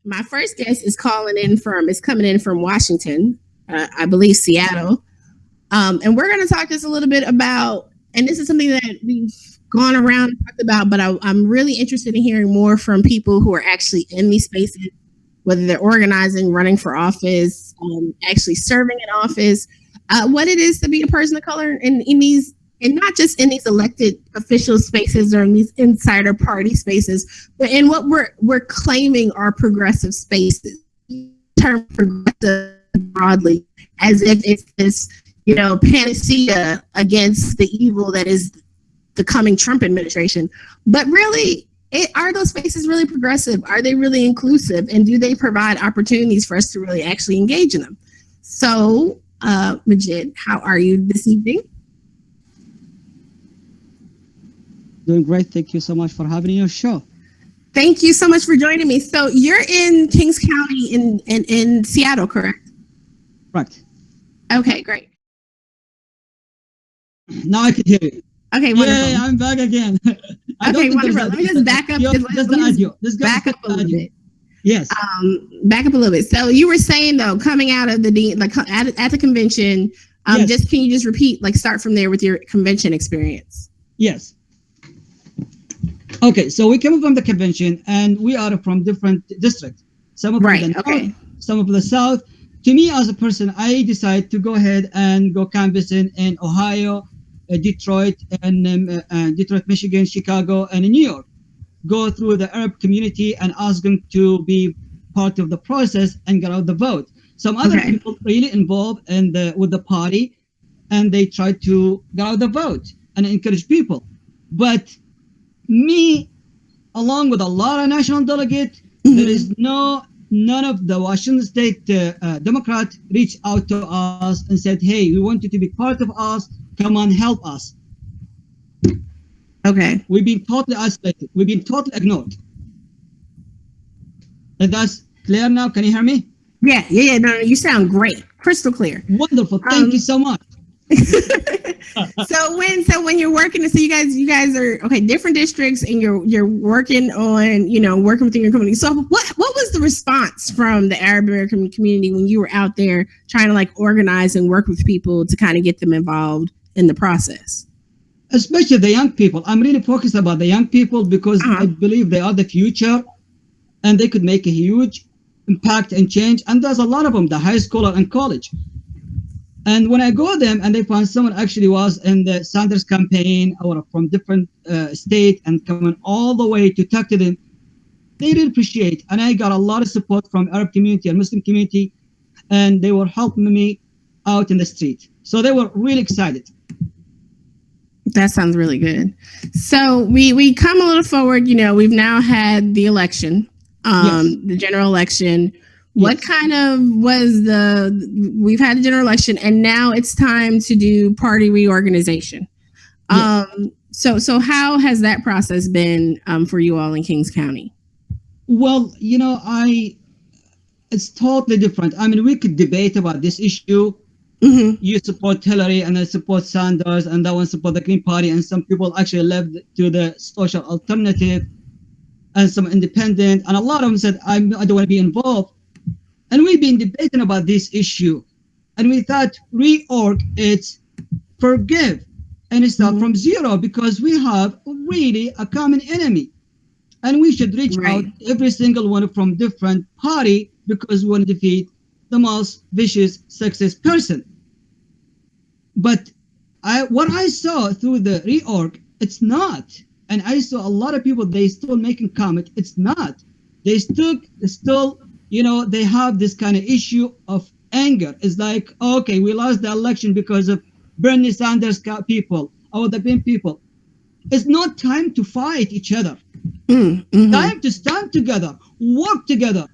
My first guest is coming in from Washington, I believe Seattle. And we're going to talk just a little bit about, and this is something that we've gone around and talked about, but I'm really interested in hearing more from people who are actually in these spaces, whether they're organizing, running for office, actually serving in office, what it is to be a person of color in these, and not just in these elected official spaces or in these insider party spaces, but in what we're claiming are progressive spaces. Term progressive broadly, as if it's this, panacea against the evil that is the coming Trump administration. But really, are those spaces really progressive? Are they really inclusive? And do they provide opportunities for us to really actually engage in them? So, Majid, how are you this evening? Doing great. Thank you so much for having your show. Thank you so much for joining me. So you're in Kings County in Seattle, correct? Correct. Okay, great. Now I can hear you. Okay, wonderful. Yeah, I'm back again. Okay, wonderful. Let me just back up. Back up a little bit. Yes. Back up a little bit. So you were saying though, coming out of at the convention, yes. Can you just repeat, start from there with your convention experience? Yes. Okay, so we came from the convention, and we are from different districts. Some of them the north, some of the south. To me, as a person, I decided to go ahead and go canvassing in Ohio, Detroit, and Detroit, Michigan, Chicago, and in New York. Go through the Arab community and ask them to be part of the process and get out the vote. Some other people really involved with the party, and they try to get out the vote and encourage people. But me, along with a lot of national delegates, there is none of the Washington State Democrat reached out to us and said, "Hey, we want you to be part of us. Come on, help us." Okay. We've been totally isolated. We've been totally ignored. And that's clear now. Can you hear me? Yeah. No, you sound great, crystal clear. Wonderful. Thank you so much. So when you're working, so you guys are different districts, and you're working on working within your community. So what was the response from the Arab-American community when you were out there trying to organize and work with people to kind of get them involved in the process? Especially the young people. I'm really focused about the young people because I believe they are the future, and they could make a huge impact and change. And there's a lot of them, the high schooler and college. And when I go them and they found someone actually was in the Sanders campaign or from different state and coming all the way to talk to them, they really appreciate. And I got a lot of support from Arab community and Muslim community, and they were helping me out in the street. So they were really excited. That sounds really good. So we come a little forward. We've now had the election, the general election. What kind of we've had the general election, and now it's time to do party reorganization. So how has that process been for you all in Kings County? Well, it's totally different. I mean, we could debate about this issue. You support Hillary, and I support Sanders, and that one support the Green Party, and some people actually left to the social alternative, and some independent, and a lot of them said, I don't want to be involved. And we've been debating about this issue, and we thought reorg, it's forgive and start from zero, because we have really a common enemy, and we should reach out every single one from different party, because we want to defeat the most vicious, sexist person. But what I saw through the reorg, it's not. And I saw a lot of people, they still making comment, it's not. They still they have this kind of issue of anger. It's like, okay, we lost the election because of Bernie Sanders people or the Green people. It's not time to fight each other. Time to stand together, work together,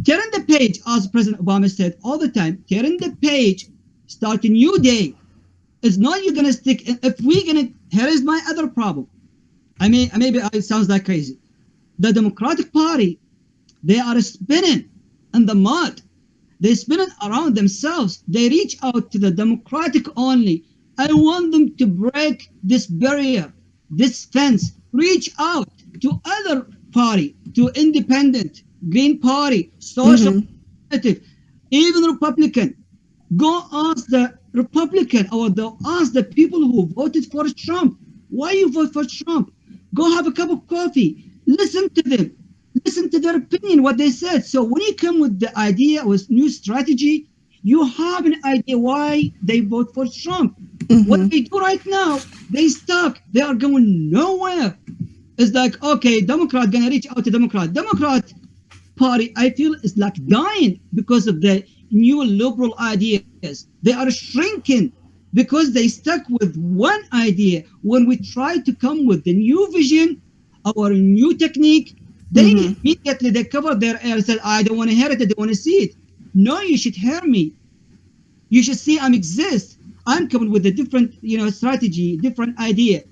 turn the page, as President Obama said all the time, turn the page, start a new day. It's not you're going to stick, if we're going to, here is my other problem. I mean, maybe it sounds like crazy. The Democratic Party, they are spinning in the mud. They spin it around themselves. They reach out to the Democratic only. I want them to break this barrier, this fence, reach out to other party, to independent, Green Party, Social Alternative, even Republican. Go ask the Republican or ask the people who voted for Trump. Why you vote for Trump? Go have a cup of coffee. Listen to them. Listen to their opinion, what they said. So when you come with the idea, with new strategy, you have an idea why they vote for Trump. What they do right now, they stuck. They are going nowhere. It's like, okay, Democrat gonna reach out to Democrat Party, I feel, is like dying because of the new liberal ideas. They are shrinking because they stuck with one idea. When we try to come with the new vision or a new technique, they immediately they cover their ear and said, I don't want to hear it, I don't want to see it. No, you should hear me. You should see I'm exist. I'm coming with a different, strategy, different idea.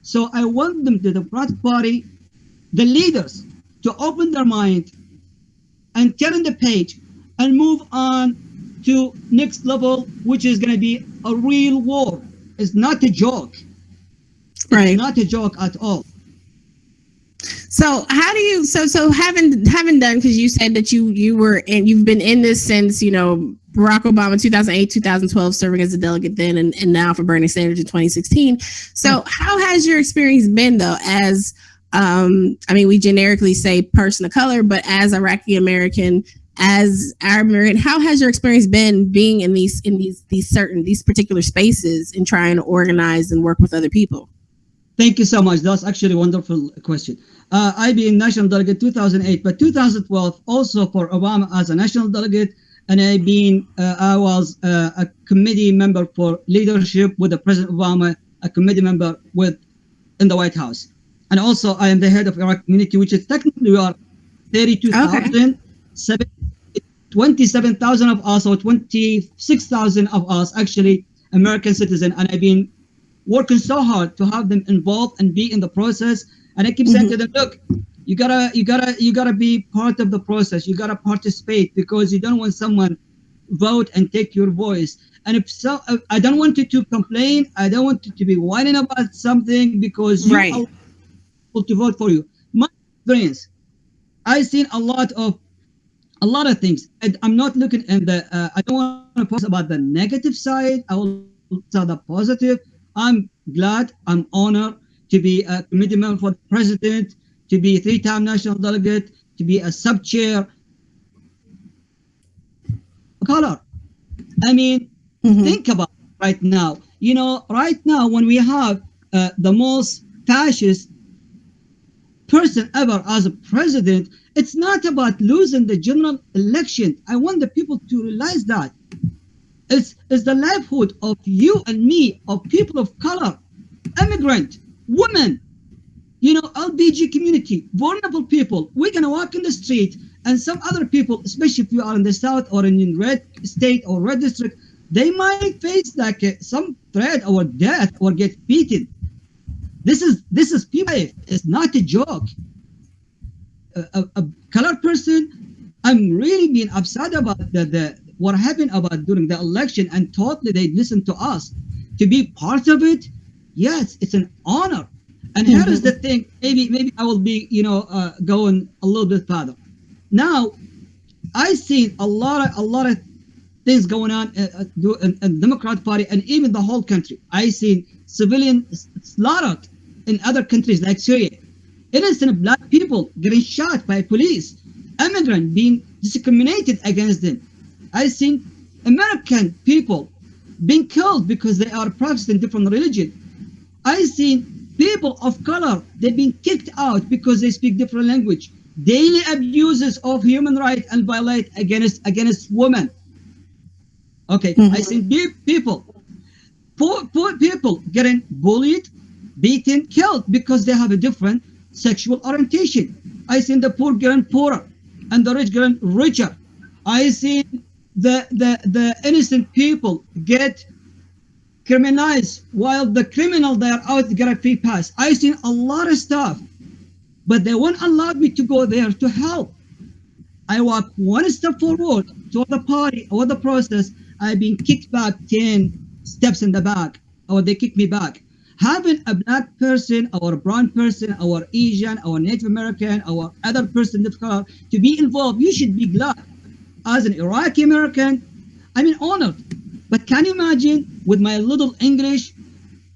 So I want them, the Democratic Party, the leaders, to open their mind and turn the page and move on to next level, which is going to be a real war. It's not a joke. It's not a joke at all. So how do you so having done, because you said that you were and you've been in this since Barack Obama 2008 2012 serving as a delegate then and now for Bernie Sanders in 2016. So how has your experience been though as we generically say person of color, but as Iraqi-American, as Arab-American, how has your experience been being in these particular spaces and trying to organize and work with other people? Thank you so much. That's actually a wonderful question. I been national delegate 2008, but 2012 also for Obama as a national delegate, and I was a committee member for leadership with the President Obama, a committee member in the White House, and also I am the head of Iraq community, which is technically we are 32,000, 27,000 of us or 26,000 of us actually American citizen, and I've been working so hard to have them involved and be in the process. And I keep saying to them, look, you gotta be part of the process. You gotta participate because you don't want someone vote and take your voice. And if so, I don't want you to complain. I don't want you to be whining about something because you are able to vote for you. My experience, I've seen a lot of things. I'm not looking at I don't want to post about the negative side. I will tell the positive. I'm glad, I'm honored to be a committee member for the president, to be a 3-time national delegate, to be a sub-chair. Color. Think about it right now. Right now when we have the most fascist person ever as a president, it's not about losing the general election. I want the people to realize that. It's the livelihood of you and me, of people of color, immigrant, women, LBG community, vulnerable people. We're going to walk in the street and some other people, especially if you are in the South or in red state or red district, they might face like some threat or death or get beaten. This is people life. It's not a joke. A colored person, I'm really being upset about what happened about during the election, and totally they listened to us. To be part of it, yes, it's an honor. And here is the thing, maybe I will be, going a little bit further. Now, I seen a lot of things going on in the Democrat Party and even the whole country. I seen civilians slaughtered in other countries like Syria. Innocent black people getting shot by police. Immigrants being discriminated against them. I seen American people being killed because they are practicing different religion. I seen people of color, they've been kicked out because they speak different language. Daily abuses of human rights and violate against women. Okay, I seen people, poor people getting bullied, beaten, killed because they have a different sexual orientation. I seen the poor getting poorer and the rich getting richer. I seen the innocent people get criminalized while the criminal they are out to get a free pass. I seen a lot of stuff, but they won't allow me to go there to help. I walk one step forward to the party or the process. I've been kicked back 10 steps in the back, or they kick me back. Having a black person, or a brown person, or Asian, or Native American, or other person of color to be involved, you should be glad. As an Iraqi American, I mean honored. But can you imagine, with my little English,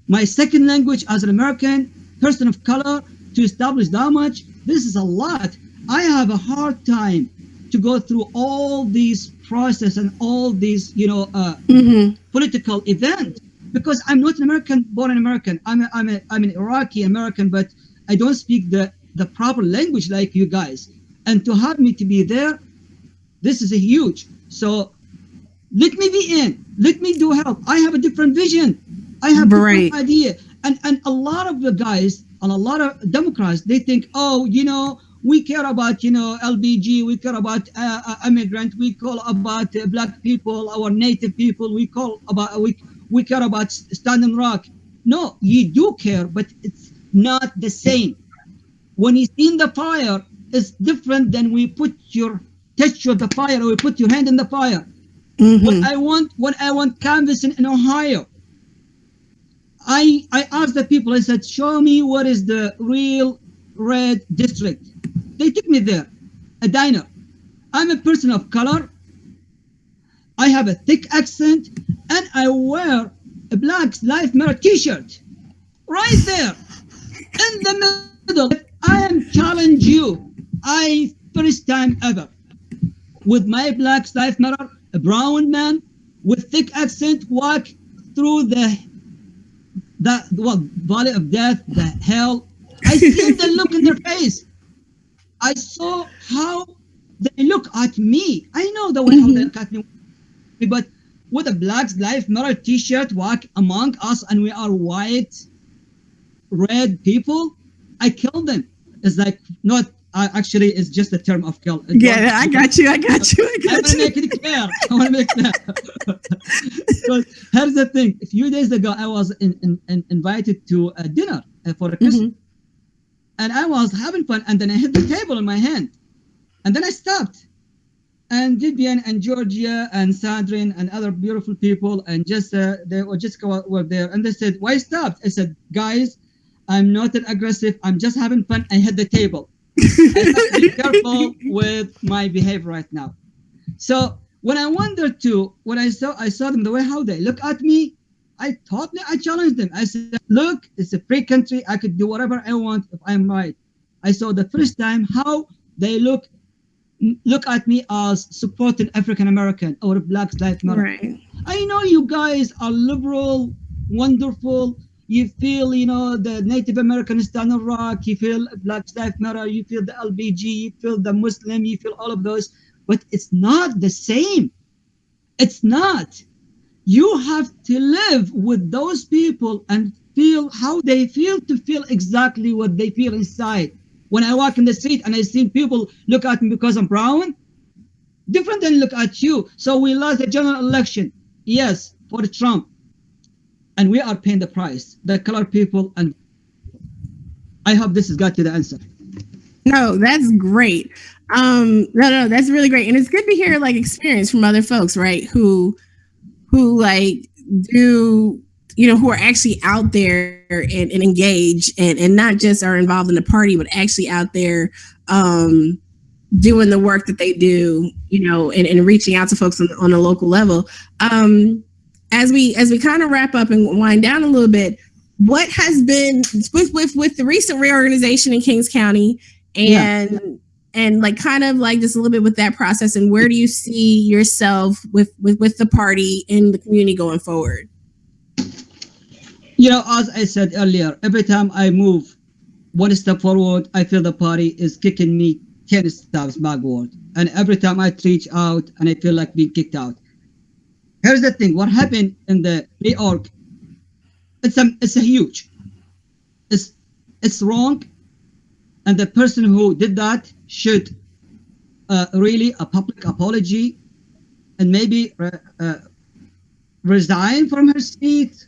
my second language as an American person of color, to establish that much? This is a lot. I have a hard time to go through all these process and all these, political events, because I'm not an American, born an American. I'm an Iraqi American, but I don't speak the proper language like you guys. And to have me to be there, this is a huge. So let me be in. Let me do help. I have a different vision. I have a different idea. And a lot of the guys and a lot of Democrats, they think, oh, we care about, LBG, we care about immigrant, we call about black people, our native people, we care about Standing Rock. No, you do care, but it's not the same. When you see in the fire, it's different than we touch the fire, or we put your hand in the fire. Mm-hmm. When I want canvassing in Ohio, I asked the people, I said, show me what is the real red district. They took me there, a diner. I'm a person of color. I have a thick accent, and I wear a Black Lives Matter t-shirt right there in the middle. I am challenge you. First time ever, with my Black Lives Matter, a brown man with thick accent walk through the valley of death, the hell. I see the look in their face. I saw how they look at me. I know the way how they look at me, but with a Black Lives Matter t-shirt walk among us, and we are white, red people, I kill them. It's like not. Actually, it's just a term of kill. I got you. I want to make it clear. I want to make that. Because here's the thing. A few days ago, I was invited to a dinner for a Christmas. And I was having fun, and then I hit the table in my hand. And then I stopped. And Vivian and Georgia and Sandrine and other beautiful people, and Jessica were there. And they said, why stopped? I said, guys, I'm not aggressive. I'm just having fun. I hit the table. I have to be careful with my behavior right now. So when I wondered too, when I saw them, the way how they look at me, I challenged them. I said, look, it's a free country. I could do whatever I want if I'm right. I saw the first time how they look at me as supporting African American or Black Lives Matter. Right. I know you guys are liberal, wonderful. You feel, the Native American Standing Rock, you feel Black Lives Matter, you feel the LBG, you feel the Muslim, you feel all of those, but it's not the same. It's not. You have to live with those people and feel how they feel, to feel exactly what they feel inside. When I walk in the street and I see people look at me because I'm brown, different than look at you. So we lost the general election, yes, for Trump. And we are paying the price, the colored people. And I hope this has got to the answer. No, that's great. No, that's really great. And it's good to hear like experience from other folks, right? Who like do, who are actually out there and engaged and not just are involved in the party, but actually out there doing the work that they do, and reaching out to folks on a local level. As we kind of wrap up and wind down a little bit, what has been with the recent reorganization in Kings County and like kind of like just a little bit with that process, and where do you see yourself with the party in the community going forward? As I said earlier, every time I move one step forward, I feel the party is kicking me 10 steps backward. And every time I reach out and I feel like being kicked out. Here's the thing, what happened in the reorg, it's a huge, it's wrong, and the person who did that should really a public apology and maybe resign from her seat.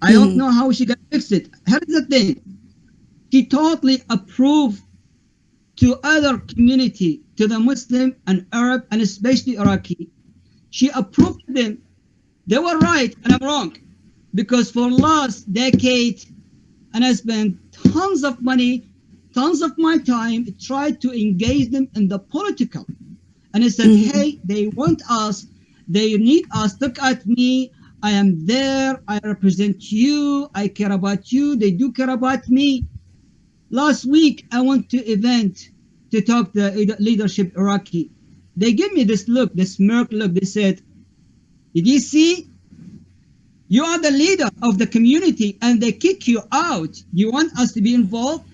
I don't know how she can fix it. Here's the thing, she totally approved to other community, to the Muslim and Arab and especially Iraqi. She approved them. They were right and I'm wrong, because for last decade and I spent tons of money, tons of my time, tried to engage them in the political. And I said, hey, they want us, they need us, look at me, I am there, I represent you, I care about you, they do care about me. Last week, I went to event to talk to the leadership Iraqi. They gave me this look, this smirk look. They said, did you see? You are the leader of the community and they kick you out. You want us to be involved?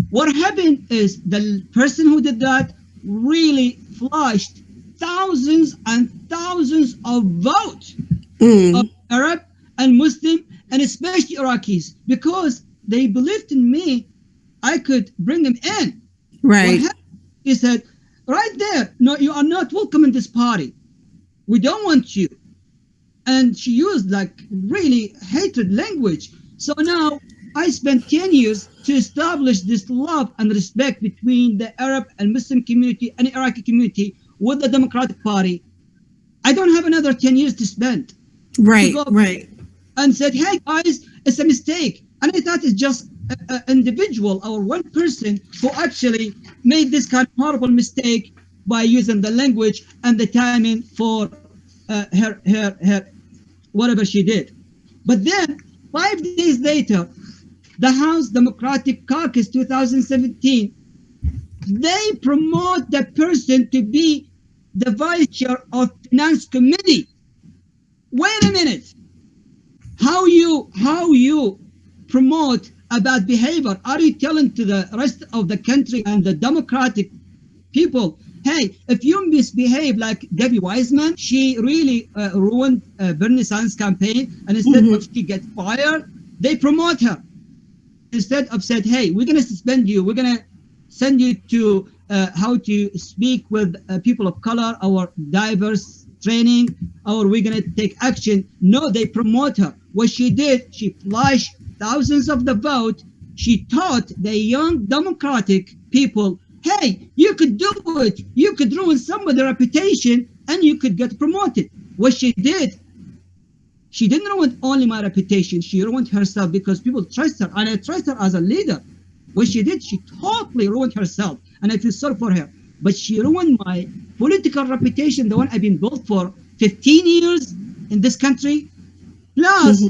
What happened is the person who did that really flushed thousands and thousands of votes of Arab and Muslim and especially Iraqis because they believed in me. I could bring them in. Right. He said, right there, no, you are not welcome in this party. We don't want you. And she used like really hatred language. So now I spent 10 years to establish this love and respect between the Arab and Muslim community and Iraqi community with the Democratic Party. I don't have another 10 years to spend. Right, to right. And said, hey guys, it's a mistake. And I thought it's just an individual or one person who actually made this kind of horrible mistake by using the language and the timing for her whatever she did. But then 5 days later, the House Democratic Caucus 2017, they promote the person to be the vice chair of Finance Committee. Wait a minute. How you promote about behavior? Are you telling to the rest of the country and the Democratic people, hey, if you misbehave like Debbie Wiseman, she really ruined Bernie Sanders' campaign, and instead of she get fired, they promote her. Instead of said, hey, we're going to suspend you, we're going to send you to how to speak with people of color, our diverse training, or we're going to take action. No, they promote her. What she did, she flashed thousands of the vote. She taught the young Democratic people, hey, you could do it. You could ruin somebody's reputation and you could get promoted. What she did, she didn't ruin only my reputation. She ruined herself because people trust her. And I trust her as a leader. What she did, she totally ruined herself. And I feel sorry for her. But she ruined my political reputation, the one I've been built for 15 years in this country. Plus,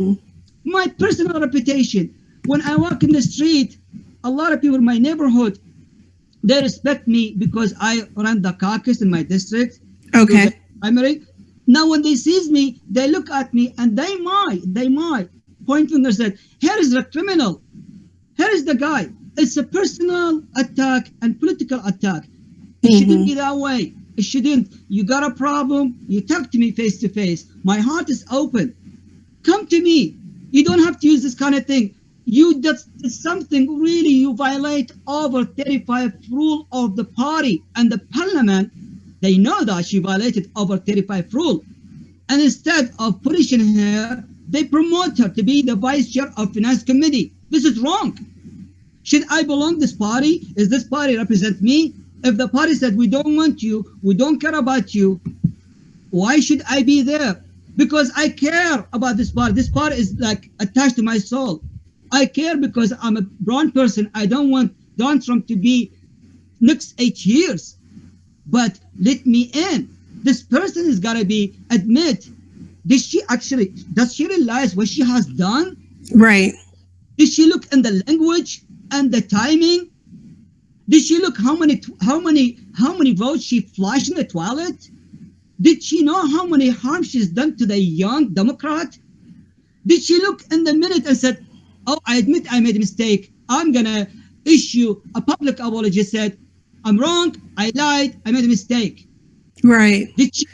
my personal reputation. When I walk in the street, a lot of people in my neighborhood, they respect me because I run the caucus in my district. Okay. Primary. Now, when they see me, they look at me and they might point fingers at, here is the criminal. Here is the guy. It's a personal attack and political attack. It shouldn't be that way. It shouldn't. You got a problem, you talk to me face to face. My heart is open. Come to me. You don't have to use this kind of thing. That's something really you violate over 35 rule of the party and the parliament. They know that she violated over 35 rule. And instead of punishing her, they promote her to be the vice chair of finance committee. This is wrong. Should I belong to this party? Is this party represent me? If the party said, we don't want you, we don't care about you, why should I be there? Because I care about this party. This party is like attached to my soul. I care because I'm a brown person. I don't want Donald Trump to be next 8 years. But let me in. This person has got to be admit. Does she realize what she has done? Right. Did she look in the language and the timing? Did she look how many votes she flushed in the toilet? Did she know how many harm she's done to the young Democrat? Did she look in the minute and said, oh, I admit I made a mistake. I'm going to issue a public apology, said, I'm wrong, I lied, I made a mistake. Right. Did she?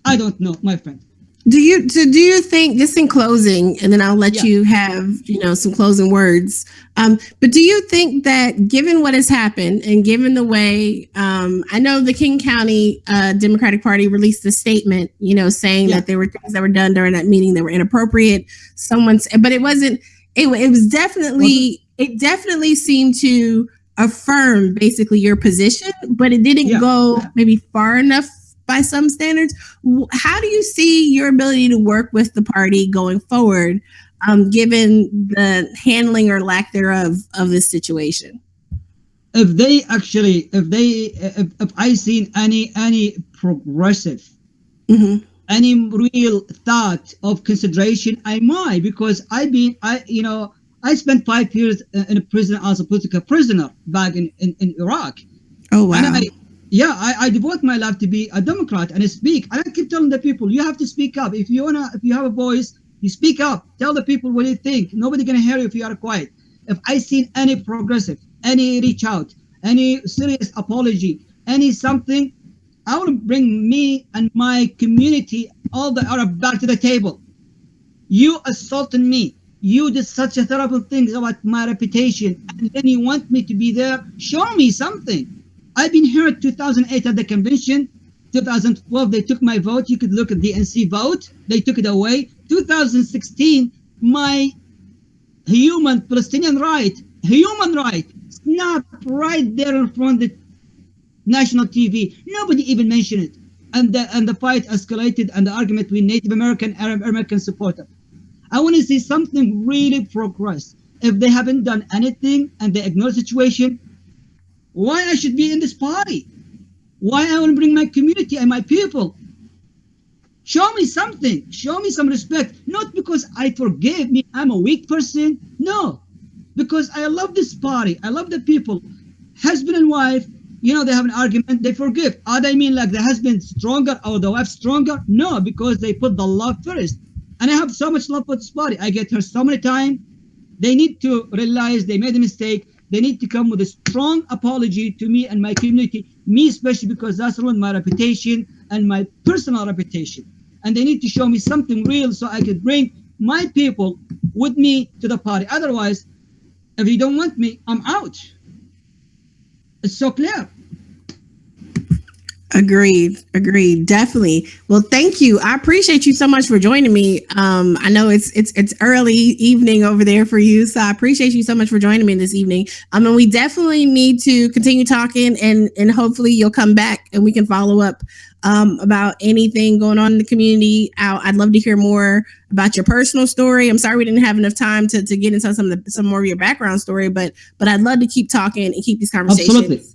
I don't know, my friend. Do you think, just in closing, and then I'll let you have, some closing words. But do you think that given what has happened and given the way, I know the King County Democratic Party released a statement, saying that there were things that were done during that meeting that were inappropriate. But it wasn't, it was definitely, it definitely seemed to affirm basically your position, but it didn't go maybe far enough by some standards. How do you see your ability to work with the party going forward given the handling or lack thereof of this situation? If I seen any progressive, any real thought of consideration, I might, because I spent 5 years in a prison as a political prisoner back in Iraq. Oh wow! And I devote my life to be a Democrat and I speak. And I keep telling the people, you have to speak up. If you have a voice, you speak up. Tell the people what you think. Nobody gonna hear you if you are quiet. If I seen any progressive, any reach out, any serious apology, any something, I will bring me and my community, all the Arab, back to the table. You assaulted me. You did such a terrible thing about my reputation, and then you want me to be there. Show me something. I've been here in 2008 at the convention. 2012, they took my vote. You could look at the NC vote. They took it away. 2016, my human Palestinian right, snapped right there in front of the national TV. Nobody even mentioned it. And the fight escalated, and the argument between Native American, Arab American supporters. I want to see something really progress. If they haven't done anything and they ignore the situation, why I should be in this party? Why I will bring my community and my people? Show me something. Show me some respect. Not because I forgive me, I'm a weak person. No, because I love this party. I love the people. Husband and wife, they have an argument, they forgive. I mean like the husband stronger or the wife stronger? No, because they put the love first. And I have so much love for this party. I get her so many times. They need to realize they made a mistake. They need to come with a strong apology to me and my community, me especially, because that's ruined my reputation and my personal reputation. And they need to show me something real so I could bring my people with me to the party. Otherwise, if you don't want me, I'm out. It's so clear. Agreed. Definitely. Well, thank you. I appreciate you so much for joining me. I know it's early evening over there for you, so I appreciate you so much for joining me this evening. And we definitely need to continue talking, and hopefully you'll come back and we can follow up about anything going on in the community. I'd love to hear more about your personal story. I'm sorry we didn't have enough time to get into some more of your background story, but I'd love to keep talking and keep these conversations. Absolutely.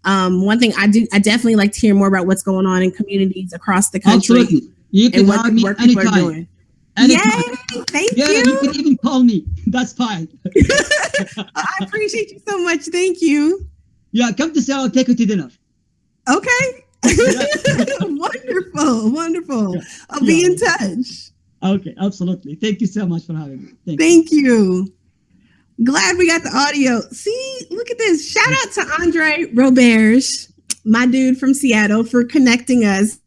One thing I definitely like to hear more about what's going on in communities across the country. Absolutely. You can have me anytime. Yay! Thank you. You can even call me. That's fine. I appreciate you so much. Thank you. Yeah, come to Seattle. I'll take you to dinner. Okay. Wonderful. I'll be in touch. Okay, absolutely. Thank you so much for having me. Thank you. Glad we got the audio. See, look at this. Shout out to Andre Roberge, my dude from Seattle, for connecting us.